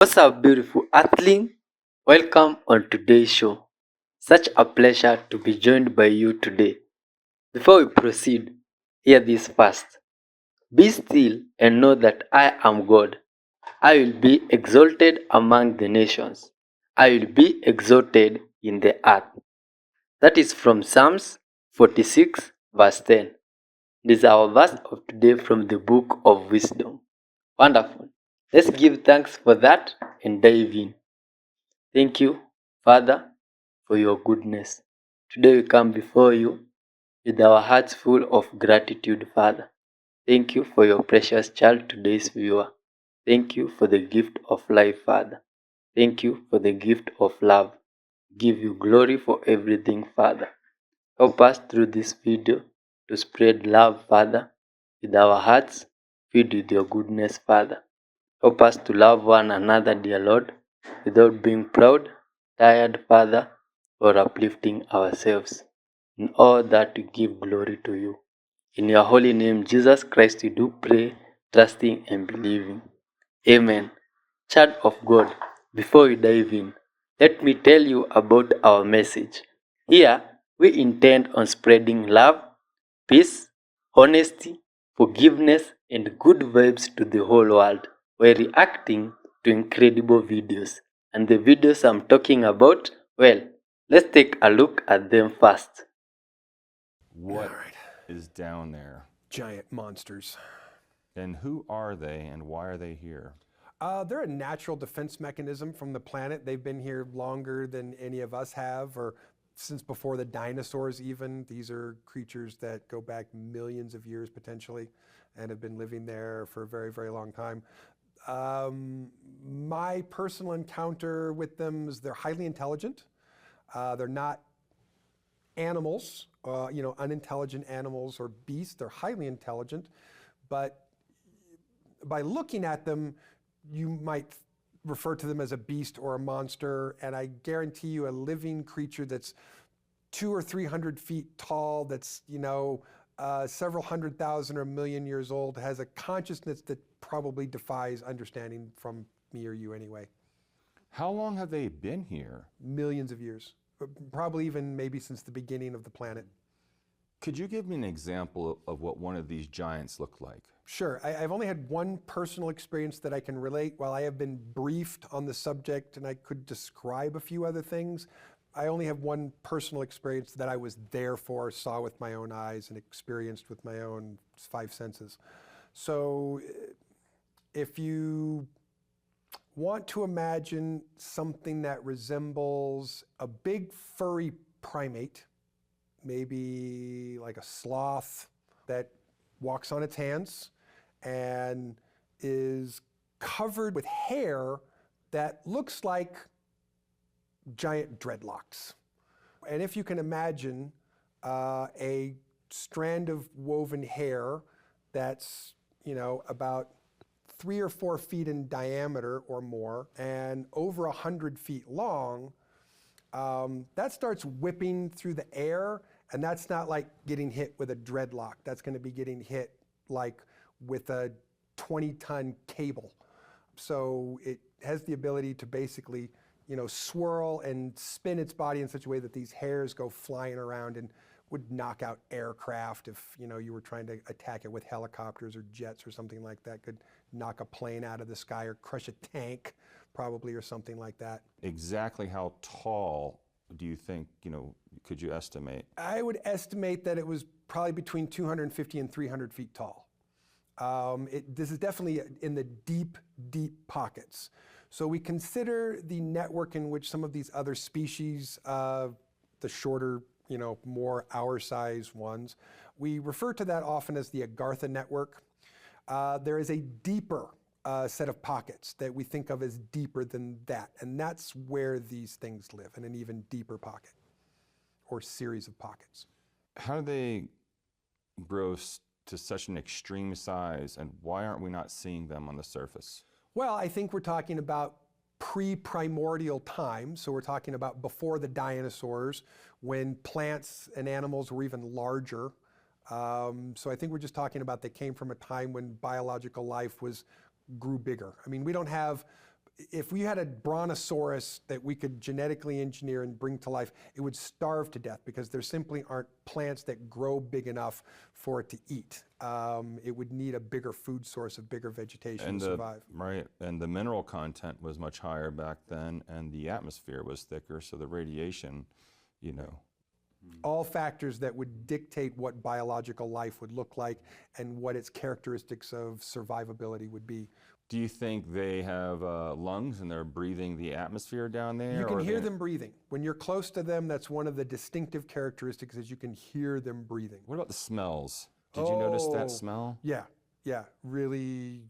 What's up, beautiful Earthling? Welcome on today's show. Such a pleasure to be joined by you today. Before we proceed, hear this first. Be still and know that I am God. I will be exalted among the nations. I will be exalted in the earth. That is from Psalms 46, verse 10. This is our verse of today from the book of wisdom. Wonderful. Let's give thanks for that and dive in. Thank you, Father, for your goodness. Today we come before you with our hearts full of gratitude, Father. Thank you for your precious child, today's viewer. Thank you for the gift of life, Father. Thank you for the gift of love. Give you glory for everything, Father. Help us through this video to spread love, Father, with our hearts filled with your goodness, Father. Help us to love one another, dear Lord, without being proud, tired, Father, or uplifting ourselves. In all that we give glory to you. In your holy name, Jesus Christ, we do pray, trusting and believing. Amen. Child of God, before we dive in, let me tell you about our message. Here, we intend on spreading love, peace, honesty, forgiveness, and good vibes to the whole world. We're reacting to incredible videos. And the videos I'm talking about, well, let's take a look at them first. What is down there? Giant monsters. And who are they and why are they here? They're a natural defense mechanism from the planet. They've been here longer than any of us have, or since before the dinosaurs even. These are creatures that go back millions of years potentially and have been living there for a very, very long time. My personal encounter with them is they're highly intelligent. They're not animals, unintelligent animals or beasts. They're highly intelligent, but by looking at them, you might refer to them as a beast or a monster, and I guarantee you a living creature that's 200 or 300 feet tall, that's, several hundred thousand or a million years old, has a consciousness that probably defies understanding from me or you anyway. How long have they been here? Millions of years, probably even maybe since the beginning of the planet. Could you give me an example of what one of these giants looked like? Sure. I've only had one personal experience that I can relate. While I have been briefed on the subject and I could describe a few other things, I only have one personal experience that I was there for, saw with my own eyes, and experienced with my own five senses. So if you want to imagine something that resembles a big furry primate, maybe like a sloth that walks on its hands and is covered with hair that looks like giant dreadlocks. And if you can imagine a strand of woven hair that's, about 3 or 4 feet in diameter or more and over 100 feet long, that starts whipping through the air, and that's not like getting hit with a dreadlock. That's going to be getting hit like with a 20-ton cable. So it has the ability to basically, swirl and spin its body in such a way that these hairs go flying around and would knock out aircraft if, you were trying to attack it with helicopters or jets or something like that. Could knock a plane out of the sky or crush a tank probably or something like that. Exactly how tall do you think, could you estimate? I would estimate that it was probably between 250 and 300 feet tall. This is definitely in the deep, deep pockets. So we consider the network in which some of these other species, the shorter, more our-size ones, we refer to that often as the Agartha network. There is a deeper set of pockets that we think of as deeper than that, and that's where these things live, in an even deeper pocket or series of pockets. How do they grow to such an extreme size, and why aren't we not seeing them on the surface? Well, I think we're talking about pre-primordial time, so we're talking about before the dinosaurs, when plants and animals were even larger. So I think we're just talking about they came from a time when biological life grew bigger. I mean, we don't have if we had a brontosaurus that we could genetically engineer and bring to life, it would starve to death because there simply aren't plants that grow big enough for it to eat. It would need a bigger food source, of bigger vegetation to survive. Right, and the mineral content was much higher back then, and the atmosphere was thicker, so the radiation, you know. All factors that would dictate what biological life would look like and what its characteristics of survivability would be. Do you think they have lungs and they're breathing the atmosphere down there? You can hear them breathing. When you're close to them, that's one of the distinctive characteristics is you can hear them breathing. What about the smells? Did you notice that smell? Yeah, really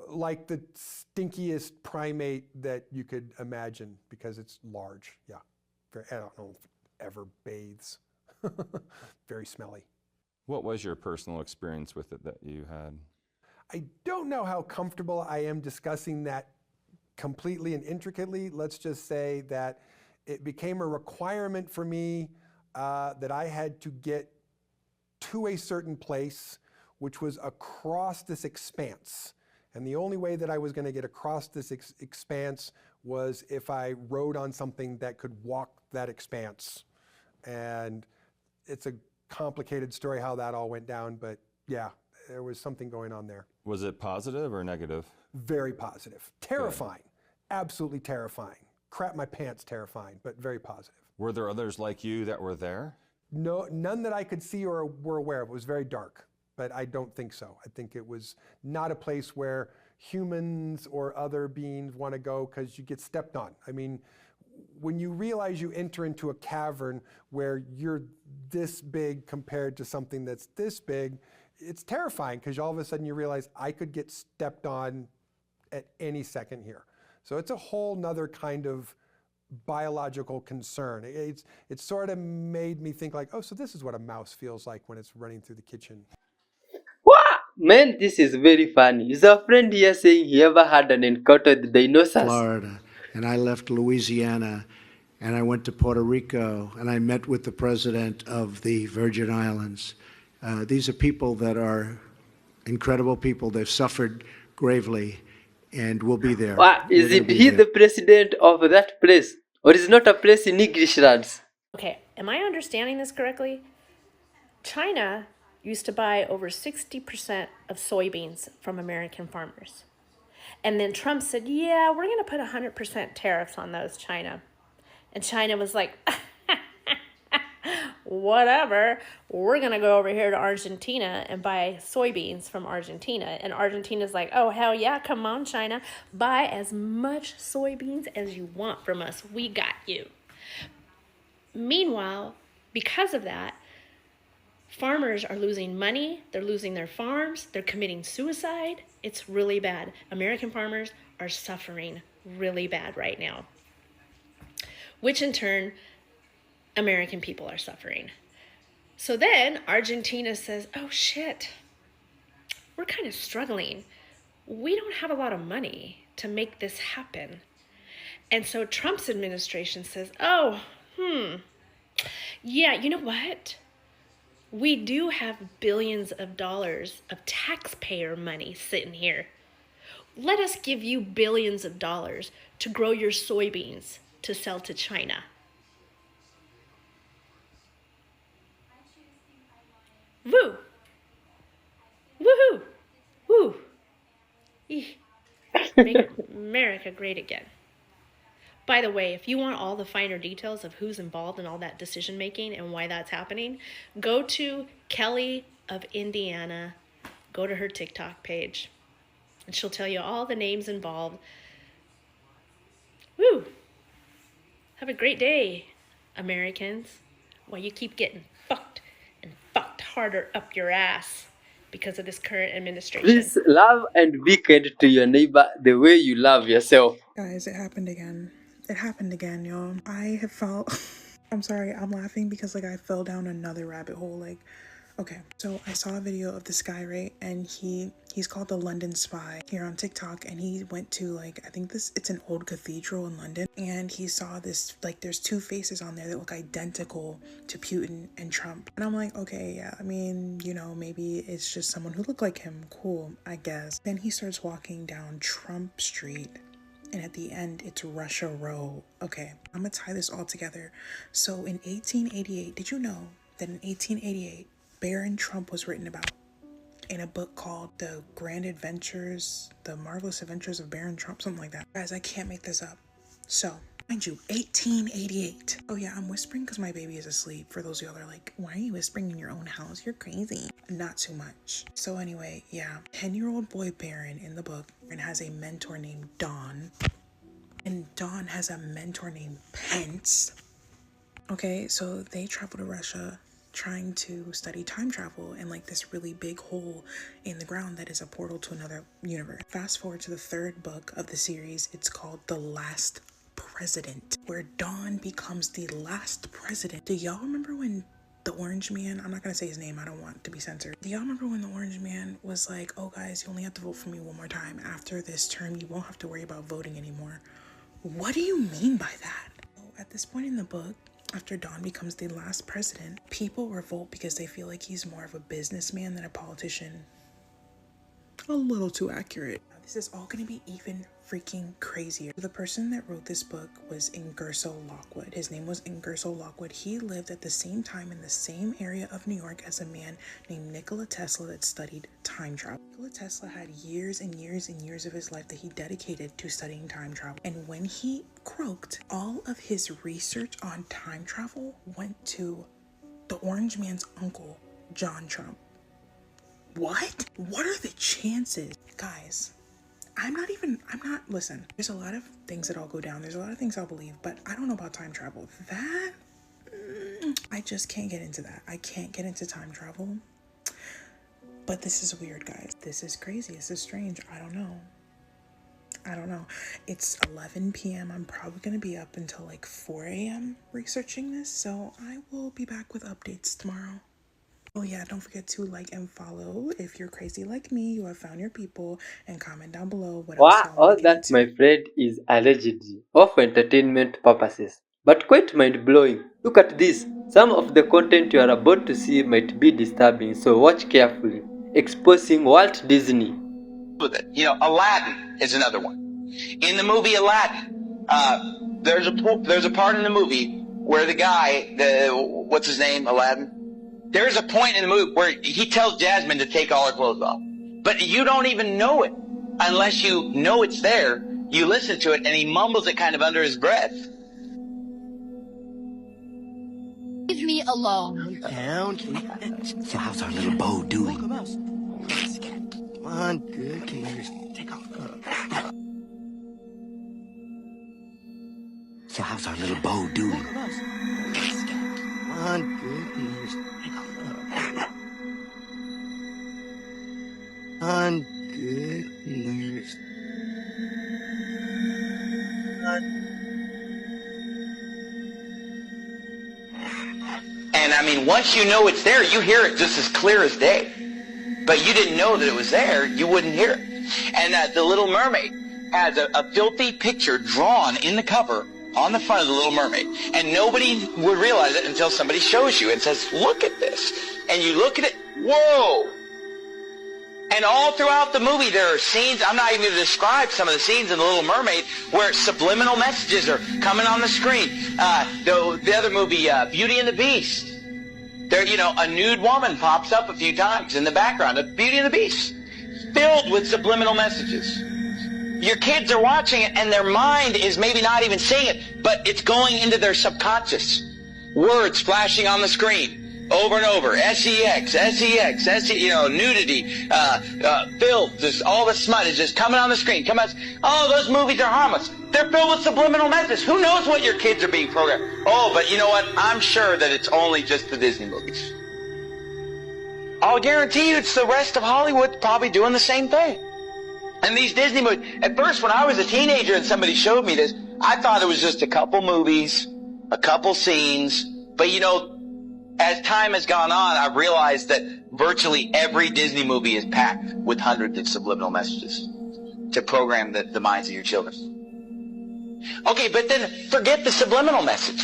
like the stinkiest primate that you could imagine because it's large. Yeah, I don't know if it ever bathes. Very smelly. What was your personal experience with it that you had? I don't know how comfortable I am discussing that completely and intricately. Let's just say that it became a requirement for me that I had to get to a certain place, which was across this expanse. And the only way that I was going to get across this expanse was if I rode on something that could walk that expanse. And it's a complicated story how that all went down, but yeah, there was something going on there. Was it positive or negative? Very positive. Terrifying. Absolutely terrifying. Crap my pants terrifying, but very positive. Were there others like you that were there? No, none that I could see or were aware of. It was very dark, but I don't think so. I think it was not a place where humans or other beings want to go because you get stepped on. I mean, when you realize you enter into a cavern where you're this big compared to something that's this big, it's terrifying because all of a sudden you realize I could get stepped on at any second here. So it's a whole nother kind of biological concern. It sort of made me think like, oh, so this is what a mouse feels like when it's running through the kitchen. Wow! Man, this is very funny. Is a friend here saying he ever had an encounter with dinosaurs? Florida, and I left Louisiana, and I went to Puerto Rico, and I met with the president of the Virgin Islands. These are people that are incredible people. They've suffered gravely, and we'll be there. Wow, is We're it gonna be he there. the president of that place? Or is it not a place in English lands? Okay, am I understanding this correctly? China used to buy over 60% of soybeans from American farmers. And then Trump said, yeah, we're going to put 100% tariffs on those, China. And China was like, whatever, we're going to go over here to Argentina and buy soybeans from Argentina. And Argentina's like, oh, hell yeah, come on, China. Buy as much soybeans as you want from us. We got you. Meanwhile, because of that, farmers are losing money, they're losing their farms, they're committing suicide. It's really bad. American farmers are suffering really bad right now, which in turn, American people are suffering. So then Argentina says, oh shit, we're kind of struggling. We don't have a lot of money to make this happen. And so Trump's administration says, oh, yeah, you know what? We do have billions of dollars of taxpayer money sitting here. Let us give you billions of dollars to grow your soybeans to sell to China. Woo! Woohoo! Woo! Eeh. Make America great again. By the way, if you want all the finer details of who's involved in all that decision making and why that's happening, go to Kelly of Indiana, go to her TikTok page, and she'll tell you all the names involved. Woo! Have a great day, Americans, while you keep getting fucked and fucked harder up your ass because of this current administration. Please love and be kind to your neighbor the way you love yourself. Guys, it happened again. It happened again, y'all. I have felt, I'm sorry, I'm laughing because like I fell down another rabbit hole. Like, okay, so I saw a video of this guy, right? And he's called the London Spy here on TikTok. And he went to like, I think it's an old cathedral in London. And he saw this, like there's two faces on there that look identical to Putin and Trump. And I'm like, okay, yeah, I mean, you know, maybe it's just someone who looked like him. Cool, I guess. Then he starts walking down Trump Street. and at the end it's Russia Row. Okay, I'm gonna tie this all together. So in 1888, did you know that in 1888, Baron Trump was written about in a book called The Marvelous Adventures of Baron Trump, something like that. Guys, I can't make this up. So, mind you, 1888. Oh yeah, I'm whispering because my baby is asleep. For those of y'all that are like, why are you whispering in your own house? You're crazy. Not too much. So anyway, yeah, 10-year-old boy Baron in the book and has a mentor named Don. And Don has a mentor named Pence. Okay, so they travel to Russia trying to study time travel and like this really big hole in the ground that is a portal to another universe. Fast forward to the third book of the series. It's called The Last President, where Don becomes the last president. Do y'all remember when the Orange Man, I'm not gonna say his name, I don't want it to be censored. Do y'all remember when the Orange Man was like, oh guys, you only have to vote for me one more time. After this term, you won't have to worry about voting anymore. What do you mean by that? At this point in the book, after Don becomes the last president, people revolt because they feel like he's more of a businessman than a politician. A little too accurate. Now, this is all going to be even freaking crazier. The person that wrote this book was Ingersoll Lockwood. His name was Ingersoll Lockwood. He lived at the same time in the same area of New York as a man named Nikola Tesla that studied time travel. Nikola Tesla had years and years and years of his life that he dedicated to studying time travel. And when he croaked, all of his research on time travel went to the Orange Man's uncle, John Trump. What? What are the chances? Guys, listen, there's a lot of things that I'll go down. There's a lot of things I'll believe, but I don't know about time travel. I just can't get into that. I can't get into time travel. But this is weird, guys. This is crazy. This is strange. I don't know. It's 11 p.m. I'm probably going to be up until like 4 a.m. researching this, so I will be back with updates tomorrow. Oh yeah, don't forget to like and follow. If you're crazy like me, you have found your people, and comment down below what else Wow, y'all want all to get that, into. my friend, is allegedly or for entertainment purposes. But quite mind blowing. Look at this. Some of the content you are about to see might be disturbing, so watch carefully. Exposing Walt Disney. With it. You know, Aladdin is another one. In the movie Aladdin, there's a part in the movie where the guy, what's his name, Aladdin? There's a point in the movie where he tells Jasmine to take all her clothes off. But you don't even know it unless you know it's there. You listen to it and he mumbles it kind of under his breath. Leave me alone. Down. So how's our little Bo doing? Come on, good. Can you just take off? So how's our little Bo doing? Come on, good. Can you just take off? On good nurse. And I mean, once you know it's there, you hear it just as clear as day. But you didn't know that it was there, you wouldn't hear it. And The Little Mermaid has a filthy picture drawn in the cover on the front of The Little Mermaid. And nobody would realize it until somebody shows you and says, look at this. And you look at it, whoa! And all throughout the movie there are scenes, I'm not even going to describe some of the scenes in The Little Mermaid, where subliminal messages are coming on the screen. The other movie, Beauty and the Beast. There, you know, a nude woman pops up a few times in the background of Beauty and the Beast, filled with subliminal messages. Your kids are watching it and their mind is maybe not even seeing it, but it's going into their subconscious. Words flashing on the screen over and over. Sex, you know, nudity, filth, just all the smut is just coming on the screen. Oh, those movies are harmless. They're filled with subliminal messages. Who knows what your kids are being programmed? Oh, but you know what? I'm sure that it's only just the Disney movies. I'll guarantee you it's the rest of Hollywood probably doing the same thing. And these Disney movies, at first when I was a teenager and somebody showed me this, I thought it was just a couple movies, a couple scenes. But you know, as time has gone on, I've realized that virtually every Disney movie is packed with hundreds of subliminal messages to program the minds of your children. Okay, but then forget the subliminal message.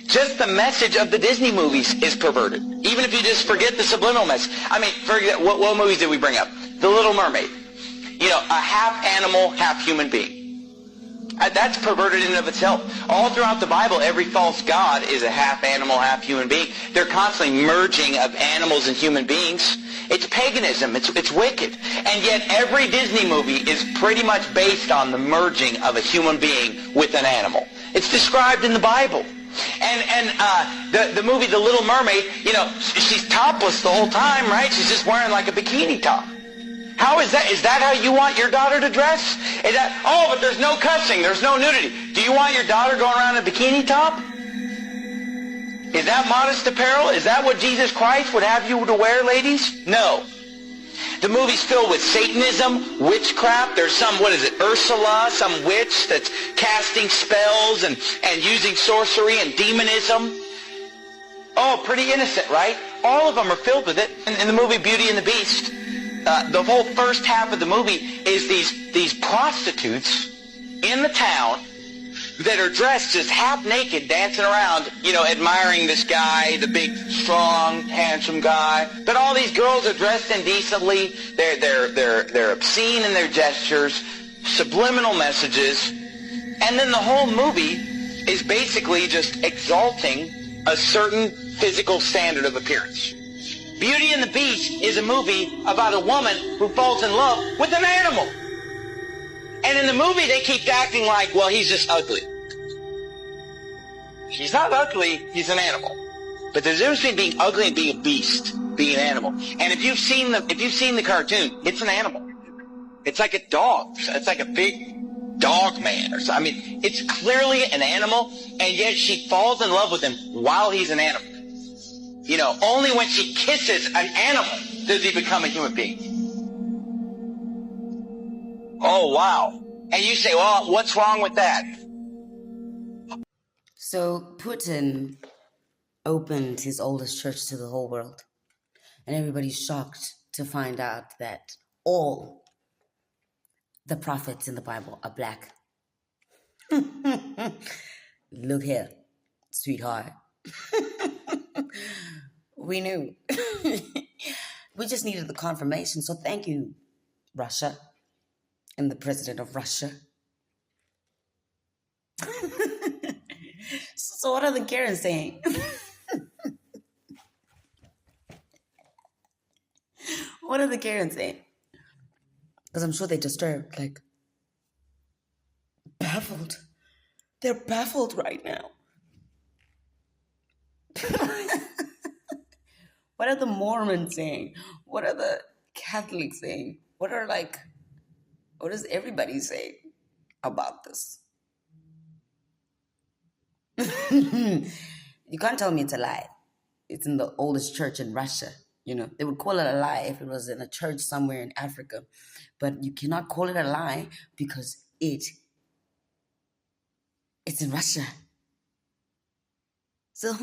Just the message of the Disney movies is perverted. Even if you just forget the subliminal message. I mean, forget what movies did we bring up? The Little Mermaid. You know, a half animal, half human being. That's perverted in and of itself. All throughout the Bible, every false god is a half animal, half human being. They're constantly merging of animals and human beings. It's paganism. It's wicked. And yet every Disney movie is pretty much based on the merging of a human being with an animal. It's described in the Bible. And the movie The Little Mermaid, you know, she's topless the whole time, right? She's just wearing like a bikini top. How is that? Is that how you want your daughter to dress? Is that, oh, but there's no cussing, there's no nudity. Do you want your daughter going around in a bikini top? Is that modest apparel? Is that what Jesus Christ would have you to wear, ladies? No. The movie's filled with Satanism, witchcraft. There's some, what is it, Ursula, some witch that's casting spells and using sorcery and demonism. Oh, pretty innocent, right? All of them are filled with it. In the movie Beauty and the Beast, the whole first half of the movie is these prostitutes in the town that are dressed just half naked, dancing around, you know, admiring this guy, the big, strong, handsome guy. But all these girls are dressed indecently. They're obscene in their gestures, subliminal messages, and then the whole movie is basically just exalting a certain physical standard of appearance. Beauty and the Beast is a movie about a woman who falls in love with an animal. And in the movie, they keep acting like, well, he's just ugly. He's not ugly, he's an animal. But there's a difference between being ugly and being a beast, being an animal. And if you've seen the cartoon, it's an animal. It's like a dog. It's like a big dog man or something. I mean, it's clearly an animal, and yet she falls in love with him while he's an animal. You know, only when she kisses an animal does he become a human being. Oh, wow. And you say, well, what's wrong with that? So Putin opened his oldest church to the whole world. And everybody's shocked to find out that all the prophets in the Bible are black. Look here, sweetheart. We knew. We just needed the confirmation. So thank you, Russia, and the president of Russia. So what are the Karens saying? What are the Karens saying? Because I'm sure they're disturbed, like, baffled. They're baffled right now. What are the Mormons saying? What are the Catholics saying? What is everybody saying about this? You can't tell me it's a lie. It's in the oldest church in Russia. You know, they would call it a lie if it was in a church somewhere in Africa. But you cannot call it a lie because it's in Russia. So,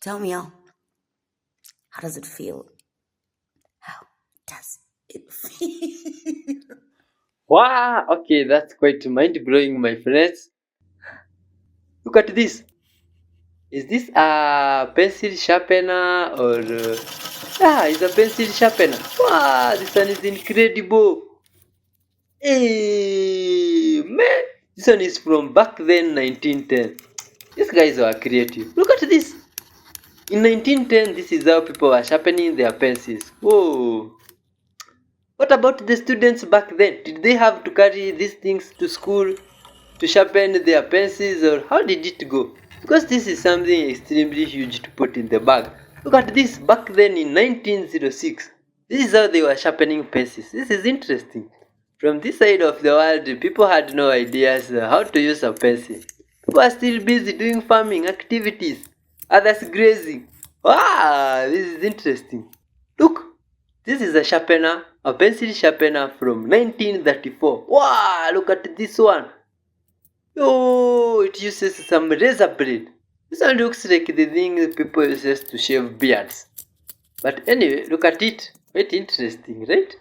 tell me, how does it feel? How does it feel? Wow, okay, that's quite mind-blowing, my friends. Look at this. Is this a pencil sharpener or... yeah, it's a pencil sharpener. Wow, this one is incredible. Hey, man. This one is from back then, 1910. These guys were creative. Look at this. In 1910, this is how people were sharpening their pencils. Whoa. What about the students back then? Did they have to carry these things to school to sharpen their pencils, or how did it go? Because this is something extremely huge to put in the bag. Look at this, back then in 1906. This is how they were sharpening pencils. This is interesting. From this side of the world, people had no ideas how to use a pencil. People are still busy doing farming activities, others grazing. Wow, this is interesting. Look, this is a sharpener, a pencil sharpener from 1934. Wow, look at this one. Oh, it uses some razor blade. This one looks like the thing people use to shave beards. But anyway, look at it. Quite interesting, right?